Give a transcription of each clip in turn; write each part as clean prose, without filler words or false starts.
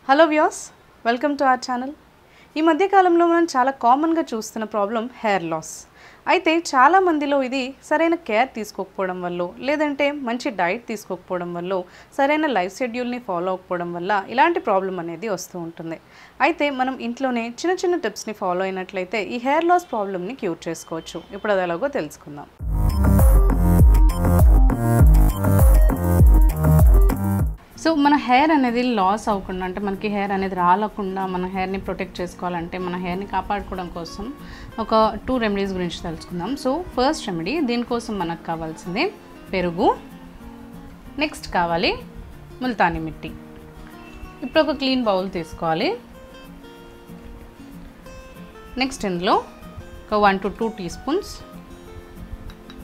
Hello viewers, welcome to our channel. ఈ మధ్య కాలంలో మనం చాలా కామన్గా చూస్తున్న ప్రాబ్లం హెయిర్ లాస్. అయితే చాలా మందిలో ఇది సరైన కేర్ తీసుకోకపోవడం వల్ల, లేదంటే మంచి డైట్ తీసుకోకపోవడం వల్ల, సరైన లైఫ్ షెడ్యూల్ని ఫాలో అవ్వకపోవడం వల్ల ఇలాంటి ప్రాబ్లం అనేది వస్తూ ఉంటుంది. అయితే మనం ఇంట్లోనే చిన్న చిన్న టిప్స్ని ఫాలో అయినట్లయితే ఈ హెయిర్ లాస్ ప్రాబ్లమ్ని క్యూర్ చేసుకోవచ్చు. ఇప్పుడు అది ఎలాగో తెలుసుకుందాం. సో మన హెయిర్ అనేది లాస్ అవ్వకుండా, అంటే మనకి హెయిర్ అనేది రాలకుండా మన హెయిర్ని ప్రొటెక్ట్ చేసుకోవాలంటే, మన హెయిర్ని కాపాడుకోవడం కోసం ఒక 2 రెమెడీస్ గురించి తెలుసుకుందాం. సో ఫస్ట్ రెమెడీ, దీనికోసం మనకు కావాల్సింది పెరుగు, నెక్స్ట్ కావాలి ముల్తానీ మిట్టి. ఇప్పుడు ఒక క్లీన్ బౌల్ తీసుకోవాలి. నెక్స్ట్ ఇందులో ఒక 1 to 2 teaspoons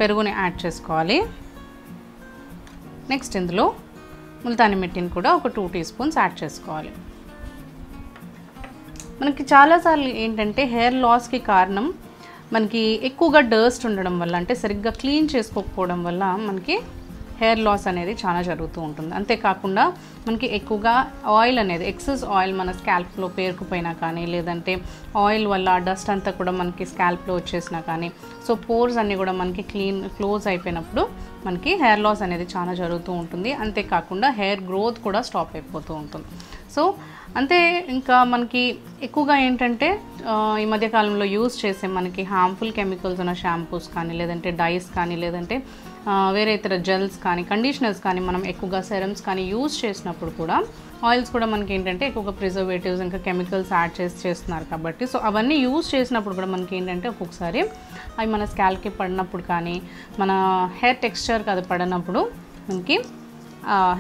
పెరుగుని యాడ్ చేసుకోవాలి. నెక్స్ట్ ఇందులో ముల్తానీ మిట్టిని కూడా ఒక 2 teaspoons యాడ్ చేసుకోవాలి. మనకి చాలాసార్లు ఏంటంటే హెయిర్ లాస్కి కారణం మనకి ఎక్కువగా డస్ట్ ఉండడం వల్ల, అంటే సరిగ్గా క్లీన్ చేసుకోకపోవడం వల్ల మనకి హెయిర్ లాస్ అనేది చాలా జరుగుతూ ఉంటుంది. అంతేకాకుండా మనకి ఎక్కువగా ఆయిల్ అనేది, ఎక్సెస్ ఆయిల్ మన స్కాల్ప్లో పేరుకుపోయినా కానీ, లేదంటే ఆయిల్ వల్ల డస్ట్ అంతా కూడా మనకి స్కాల్ప్లో వచ్చేసినా కానీ, సో పోర్స్ అన్నీ కూడా మనకి క్లోజ్ అయిపోయినప్పుడు మనకి హెయిర్ లాస్ అనేది చాలా జరుగుతూ ఉంటుంది. అంతేకాకుండా హెయిర్ గ్రోత్ కూడా స్టాప్ అయిపోతూ ఉంటుంది. సో అంతే, ఇంకా మనకి ఎక్కువగా ఏంటంటే ఈ మధ్యకాలంలో యూజ్ చేసే మనకి హార్మ్ఫుల్ కెమికల్స్ ఉన్న షాంపూస్ కానీ, లేదంటే డైస్ కానీ, లేదంటే వేరే ఇతర జెల్స్ కానీ, కండిషనర్స్ కానీ, మనం ఎక్కువగా సెరమ్స్ కానీ యూజ్ చేసినప్పుడు కూడా, ఆయిల్స్ కూడా మనకి ఏంటంటే ఎక్కువగా ప్రిజర్వేటివ్స్ ఇంకా కెమికల్స్ యాడ్ చేస్తున్నారు కాబట్టి, సో అవన్నీ యూజ్ చేసినప్పుడు కూడా మనకి ఏంటంటే ఒక్కొక్కసారి అవి మన స్కాల్ప్కి పడినప్పుడు కానీ, మన హెయిర్ టెక్స్చర్కి అది పడినప్పుడు మనకి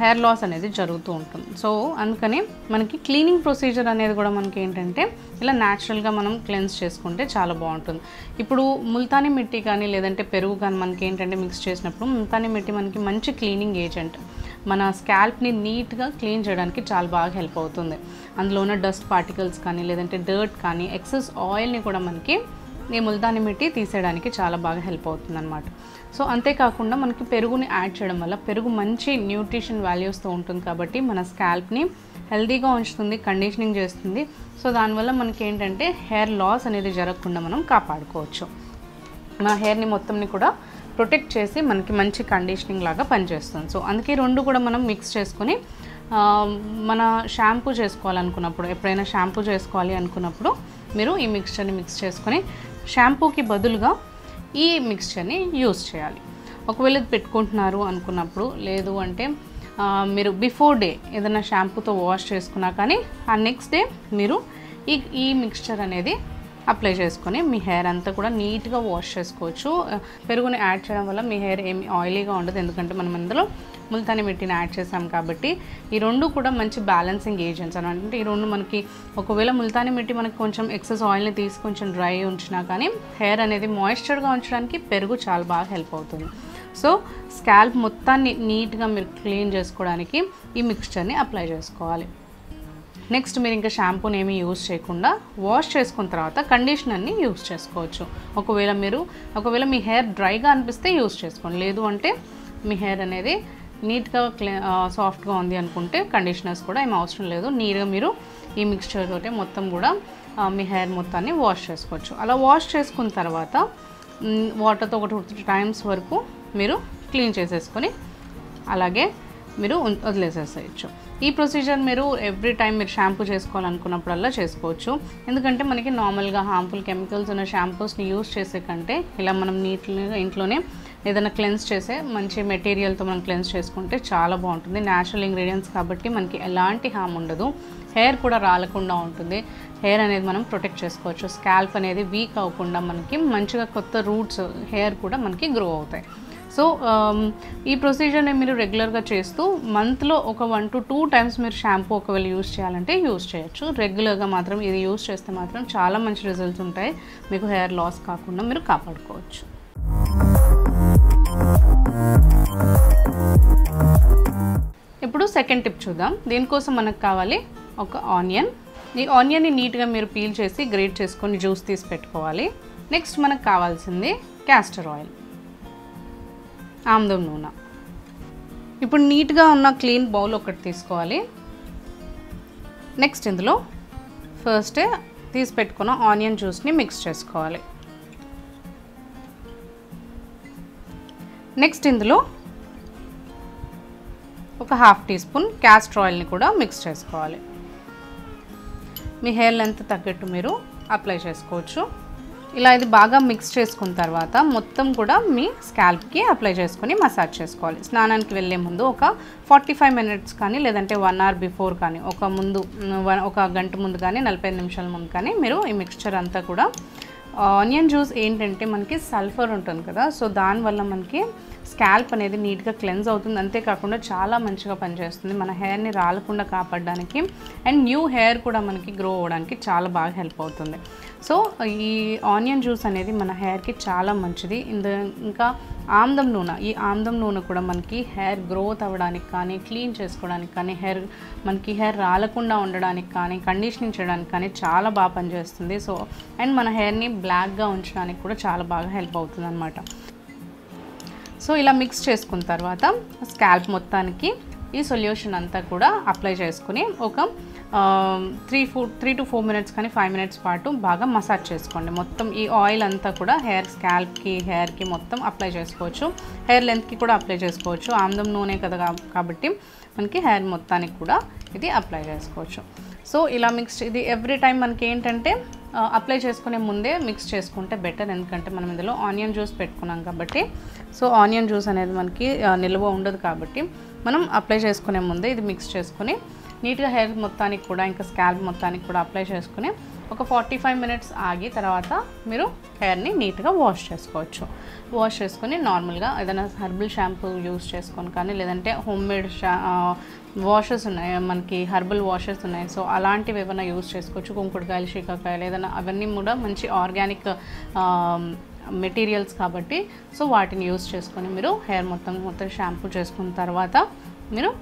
హెయిర్ లాస్ అనేది జరుగుతూ ఉంటుంది. సో అందుకని మనకి క్లీనింగ్ ప్రొసీజర్ అనేది కూడా మనకి ఏంటంటే ఇలా న్యాచురల్గా మనం క్లెన్స్ చేసుకుంటే చాలా బాగుంటుంది. ఇప్పుడు ముల్తానీ మిట్టి కానీ, లేదంటే పెరుగు కానీ మనకి ఏంటంటే మిక్స్ చేసినప్పుడు, ముల్తానీ మిట్టి మనకి మంచి క్లీనింగ్ ఏజెంట్, మన స్కాల్ప్ని నీట్గా క్లీన్ చేయడానికి చాలా బాగా హెల్ప్ అవుతుంది. అందులో ఉన్న డస్ట్ పార్టికల్స్ కానీ, లేదంటే డర్ట్ కానీ, ఎక్సెస్ ఆయిల్ని కూడా మనకి ఈ ముల్తానీ మిట్టి తీసేయడానికి చాలా బాగా హెల్ప్ అవుతుంది అన్నమాట. సో అంతేకాకుండా మనకి పెరుగుని యాడ్ చేయడం వల్ల, పెరుగు మంచి న్యూట్రిషన్ వాల్యూస్తో ఉంటుంది కాబట్టి మన స్కాల్ప్ని హెల్తీగా ఉంచుతుంది, కండిషనింగ్ చేస్తుంది. సో దానివల్ల మనకి ఏంటంటే హెయిర్ లాస్ అనేది జరగకుండా మనం కాపాడుకోవచ్చు. మన హెయిర్ని మొత్తంని కూడా ప్రొటెక్ట్ చేసి మనకి మంచి కండిషనింగ్ లాగా పనిచేస్తుంది. సో అందుకే రెండు కూడా మనం మిక్స్ చేసుకొని మన షాంపూ చేసుకోవాలనుకున్నప్పుడు, ఎప్పుడైనా షాంపూ చేసుకోవాలి అనుకున్నప్పుడు మీరు ఈ మిక్స్చర్ని మిక్స్ చేసుకొని షాంపూకి బదులుగా ఈ మిక్స్చర్ని యూస్ చేయాలి. ఒకవేళ ఇది పెట్టుకుంటున్నారు అనుకున్నప్పుడు, లేదు అంటే మీరు బిఫోర్ డే ఏదైనా షాంపూతో వాష్ చేసుకున్నా కానీ ఆ నెక్స్ట్ డే మీరు ఈ మిక్స్చర్ అనేది అప్లై చేసుకొని మీ హెయిర్ అంతా కూడా నీట్గా వాష్ చేసుకోవచ్చు. పెరుగుని యాడ్ చేయడం వల్ల మీ హెయిర్ ఏమి ఆయిలీగా ఉండదు, ఎందుకంటే మనం ఇందులో ముల్తానీ మిట్టిని యాడ్ చేసాం కాబట్టి. ఈ రెండు కూడా మంచి బ్యాలెన్సింగ్ ఏజెంట్స్ అని, అంటే ఈ రెండు మనకి ఒకవేళ ముల్తానీ మిట్టి మనకి కొంచెం ఎక్సెస్ ఆయిల్ని తీసి కొంచెం డ్రై ఉంచినా కానీ హెయిర్ అనేది మాయిశ్చర్గా ఉంచడానికి పెరుగు చాలా బాగా హెల్ప్ అవుతుంది. సో స్కాల్ప్ మొత్తాన్ని నీట్గా మీరు క్లీన్ చేసుకోవడానికి ఈ మిక్స్చర్ని అప్లై చేసుకోవాలి. నెక్స్ట్ మీరు ఇంకా షాంపూని ఏమీ యూజ్ చేయకుండా వాష్ చేసుకున్న తర్వాత కండిషనర్ని యూజ్ చేసుకోవచ్చు. ఒకవేళ మీ హెయిర్ డ్రైగా అనిపిస్తే యూజ్ చేసుకోండి, లేదు అంటే మీ హెయిర్ అనేది నీట్గా సాఫ్ట్గా ఉంది అనుకుంటే కండిషనర్స్ కూడా ఏం అవసరం లేదు. నీట్గా మీరు ఈ మిక్స్చర్ తోటే మొత్తం కూడా మీ హెయిర్ మొత్తాన్ని వాష్ చేసుకోవచ్చు. అలా వాష్ చేసుకున్న తర్వాత వాటర్తో ఒక 2-3 times వరకు మీరు క్లీన్ చేసేసుకొని అలాగే మీరు వదిలేసేసేయచ్చు. ఈ ప్రొసీజర్ మీరు ఎవ్రీ టైం మీరు షాంపూ చేసుకోవాలనుకున్నప్పుడల్లా చేసుకోవచ్చు. ఎందుకంటే మనకి నార్మల్గా హార్మ్ఫుల్ కెమికల్స్ ఉన్న షాంపూస్ని యూజ్ చేసే కంటే ఇలా మనం నీట్గా ఇంట్లోనే ఏదైనా క్లెన్స్ చేసే మంచి మెటీరియల్తో మనం క్లెన్స్ చేసుకుంటే చాలా బాగుంటుంది. న్యాచురల్ ఇంగ్రీడియంట్స్ కాబట్టి మనకి ఎలాంటి హామ్ ఉండదు, హెయిర్ కూడా రాలకుండా ఉంటుంది. హెయిర్ అనేది మనం ప్రొటెక్ట్ చేసుకోవచ్చు. స్కాల్ప్ అనేది వీక్ అవ్వకుండా మనకి మంచిగా కొత్త రూట్స్ హెయిర్ కూడా మనకి గ్రో అవుతాయి. సో ఈ ప్రొసీజర్ని మీరు రెగ్యులర్గా చేస్తూ మంత్లో ఒక 1 to 2 times మీరు షాంపూ ఒకవేళ యూజ్ చేయాలంటే యూజ్ చేయొచ్చు. రెగ్యులర్గా మాత్రం ఇది యూజ్ చేస్తే మాత్రం చాలా మంచి రిజల్ట్స్ ఉంటాయి. మీకు హెయిర్ లాస్ కాకుండా మీరు కాపాడుకోవచ్చు. ఇప్పుడు సెకండ్ టిప్ చూద్దాం. దీనికోసం మనకు కావాలి ఒక ఆనియన్. ఈ ఆనియన్ని నీట్గా మీరు పీల్ చేసి గ్రేట్ చేసుకొని జ్యూస్ తీసి పెట్టుకోవాలి. నెక్స్ట్ మనకు కావాల్సింది క్యాస్టర్ ఆయిల్, ఆముదం నూనె. ఇప్పుడు నీట్గా ఉన్న క్లీన్ బౌల్ ఒకటి తీసుకోవాలి. నెక్స్ట్ ఇందులో ఫస్ట్ తీసి పెట్టుకున్న ఆనియన్ జ్యూస్ని మిక్స్ చేసుకోవాలి. నెక్స్ట్ ఇందులో ఒక హాఫ్ టీ స్పూన్ క్యాస్టర్ ఆయిల్ని కూడా మిక్స్ చేసుకోవాలి. మీ హెయిర్ లెంత్ తగ్గట్టు మీరు అప్లై చేసుకోవచ్చు. ఇలా ఇది బాగా మిక్స్ చేసుకున్న తర్వాత మొత్తం కూడా మీ స్కాల్ప్కి అప్లై చేసుకొని మసాజ్ చేసుకోవాలి. స్నానానికి వెళ్ళే ముందు ఒక 45 మినిట్స్ కానీ లేదంటే 1 అవర్ బిఫోర్ కానీ ఒక గంట ముందు కానీ 45 నిమిషాల ముందు కానీ మీరు ఈ మిక్స్చర్ అంతా కూడా ఆనియన్ జ్యూస్ ఏంటంటే మనకి సల్ఫర్ ఉంటుంది కదా, సో దానివల్ల మనకి స్కాల్ప్ అనేది నీట్గా క్లెన్స్ అవుతుంది. అంతేకాకుండా చాలా మంచిగా పనిచేస్తుంది మన హెయిర్ని రాలకుండా కాపాడడానికి అండ్ న్యూ హెయిర్ కూడా మనకి గ్రో అవ్వడానికి చాలా బాగా హెల్ప్ అవుతుంది. సో ఈ ఆనియన్ జ్యూస్ అనేది మన హెయిర్కి చాలా మంచిది. ఇంకా ఆమ్దం నూనె, ఈ ఆమ్దం నూనె కూడా మనకి హెయిర్ గ్రోత్ అవ్వడానికి కానీ క్లీన్ చేసుకోవడానికి కానీ మనకి హెయిర్ రాలకుండా ఉండడానికి కానీ కండిషనింగ్ చేయడానికి కానీ చాలా బాగా పనిచేస్తుంది. సో అండ్ మన హెయిర్ని బ్లాక్గా ఉంచడానికి కూడా చాలా బాగా హెల్ప్ అవుతుంది అన్నమాట. సో ఇలా మిక్స్ చేసుకున్న తర్వాత స్కాల్ప్ మొత్తానికి ఈ సొల్యూషన్ అంతా కూడా అప్లై చేసుకుని ఒక 3 to 4 మినిట్స్ కానీ 5 మినిట్స్ పాటు బాగా మసాజ్ చేసుకోండి. మొత్తం ఈ ఆయిల్ అంతా కూడా స్కాల్ప్కి హెయిర్కి మొత్తం అప్లై చేసుకోవచ్చు. హెయిర్ లెంత్కి కూడా అప్లై చేసుకోవచ్చు. ఆమ్దం నూనె కదా కాబట్టి మనకి హెయిర్ మొత్తానికి కూడా ఇది అప్లై చేసుకోవచ్చు. సో ఇలా ఇది ఎవ్రీ టైం మనకి ఏంటంటే అప్లై చేసుకునే ముందే మిక్స్ చేసుకుంటే బెటర్. ఎందుకంటే మనం ఇందులో ఆనియన్ జ్యూస్ పెట్టుకున్నాం కాబట్టి, సో ఆనియన్ జ్యూస్ అనేది మనకి నిల్వ ఉండదు కాబట్టి మనం అప్లై చేసుకునే ముందే ఇది మిక్స్ చేసుకుని నీట్గా హెయిర్ మొత్తానికి కూడా ఇంకా స్కాల్ప్ మొత్తానికి కూడా అప్లై చేసుకుని ఒక 45 మినిట్స్ ఆగి తర్వాత మీరు హెయిర్ని నీట్గా వాష్ చేసుకోవచ్చు. వాష్ చేసుకొని నార్మల్గా ఏదైనా హెర్బల్ షాంపూ యూస్ చేసుకొని కానీ లేదంటే హోమ్మేడ్ వాషెస్ ఉన్నాయి, మనకి హెర్బల్ వాషెస్ ఉన్నాయి. సో అలాంటివి ఏమైనా యూస్ చేసుకోవచ్చు. కుంకుడుకాయలు, శీకాకాయలు ఏదైనా అవన్నీ కూడా మంచి ఆర్గానిక్ మెటీరియల్స్ కాబట్టి సో వాటిని యూస్ చేసుకొని మీరు హెయిర్ మొత్తం షాంపూ చేసుకున్న తర్వాత మీరు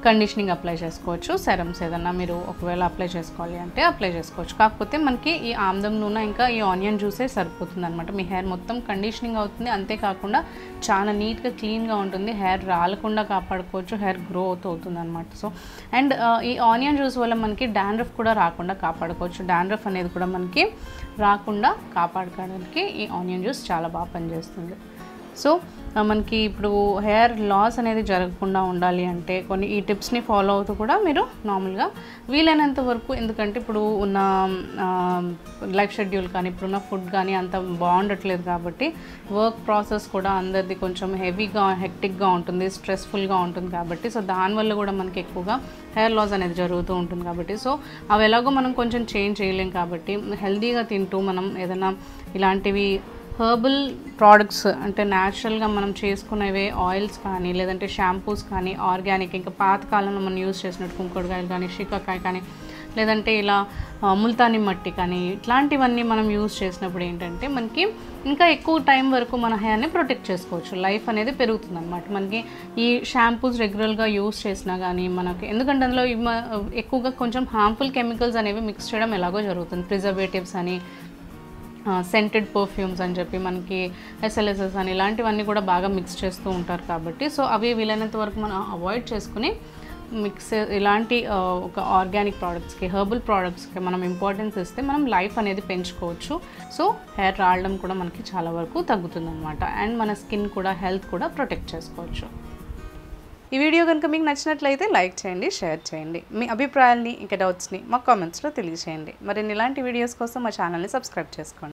కండిషనింగ్ అప్లై చేసుకోవచ్చు. సెరమ్స్ ఏదన్నా మీరు ఒకవేళ అప్లై చేసుకోవాలి అంటే అప్లై చేసుకోవచ్చు. కాకపోతే మనకి ఈ ఆమ్దం నూనె ఇంకా ఈ ఆనియన్ జ్యూసే సరిపోతుంది అనమాట. మీ హెయిర్ మొత్తం కండిషనింగ్ అవుతుంది, అంతేకాకుండా చాలా నీట్గా క్లీన్గా ఉంటుంది. హెయిర్ రాలకుండా కాపాడుకోవచ్చు, హెయిర్ గ్రోత్ అవుతుంది అనమాట. సో అండ్ ఈ ఆనియన్ జ్యూస్ వల్ల మనకి డాండ్రఫ్ కూడా రాకుండా కాపాడుకోవచ్చు. డాండ్రఫ్ అనేది కూడా మనకి రాకుండా కాపాడుకోవడానికి ఈ ఆనియన్ జ్యూస్ చాలా బాగా పనిచేస్తుంది. సో మనకి ఇప్పుడు హెయిర్ లాస్ అనేది జరగకుండా ఉండాలి అంటే కొన్ని ఈ టిప్స్ని ఫాలో అవుతూ కూడా మీరు నార్మల్గా వీలైనంత వరకు, ఎందుకంటే ఇప్పుడు ఉన్న లైఫ్ షెడ్యూల్ కానీ ఇప్పుడున్న ఫుడ్ కానీ అంత బాగుండట్లేదు కాబట్టి వర్క్ ప్రాసెస్ కూడా అందరిది కొంచెం హెక్టిక్గా ఉంటుంది, స్ట్రెస్ఫుల్గా ఉంటుంది కాబట్టి సో దానివల్ల కూడా మనకి ఎక్కువగా హెయిర్ లాస్ అనేది జరుగుతూ ఉంటుంది కాబట్టి సో అవి ఎలాగో మనం కొంచెం చేంజ్ చేయలేం కాబట్టి హెల్తీగా తింటూ మనం ఏదైనా ఇలాంటివి హెర్బల్ ప్రోడక్ట్స్ అంటే న్యాచురల్గా మనం చేసుకునేవే ఆయిల్స్ కానీ లేదంటే షాంపూస్ కానీ ఆర్గానిక్ ఇంకా పాతకాలంలో మనం యూజ్ చేసినట్టు కుంకుడుకాయలు కానీ శీకాకాయ కానీ లేదంటే ఇలా ముల్తానీ మట్టి కానీ ఇట్లాంటివన్నీ మనం యూజ్ చేసినప్పుడు ఏంటంటే మనకి ఇంకా ఎక్కువ టైం వరకు మన హెయిర్ని ప్రొటెక్ట్ చేసుకోవచ్చు. లైఫ్ అనేది పెరుగుతుంది అనమాట. మనకి ఈ షాంపూస్ రెగ్యులర్గా యూజ్ చేసినా కానీ మనకి, ఎందుకంటే అందులో ఎక్కువగా కొంచెం హార్మ్ఫుల్ కెమికల్స్ అనేవి మిక్స్ చేయడం ఎలాగో జరుగుతుంది. ప్రిజర్వేటివ్స్ అని, సెంటెడ్ పర్ఫ్యూమ్స్ అని చెప్పి మనకి SLSs అని ఇలాంటివన్నీ కూడా బాగా మిక్స్ చేస్తూ ఉంటారు కాబట్టి సో అవి వీలైనంత వరకు మనం అవాయిడ్ చేసుకుని ఇలాంటి ఒక ఆర్గానిక్ ప్రోడక్ట్స్కి హెర్బల్ ప్రోడక్ట్స్కి మనం ఇంపార్టెన్స్ ఇస్తే మనం లైఫ్ అనేది పెంచుకోవచ్చు. సో హెయిర్ రావడం కూడా మనకి చాలా వరకు తగ్గుతుంది అనమాట. అండ్ మన స్కిన్ కూడా హెల్త్ కూడా ప్రొటెక్ట్ చేసుకోవచ్చు. ఈ వీడియో కనుక మీకు నచ్చినట్లయితే లైక్ చేయండి, షేర్ చేయండి. మీ అభిప్రాయాల్ని ఇంకా డౌట్స్ని మా కామెంట్స్లో తెలియజేయండి. మరిన్ని ఇలాంటి వీడియోస్ కోసం మా ఛానల్ని సబ్స్క్రైబ్ చేసుకోండి.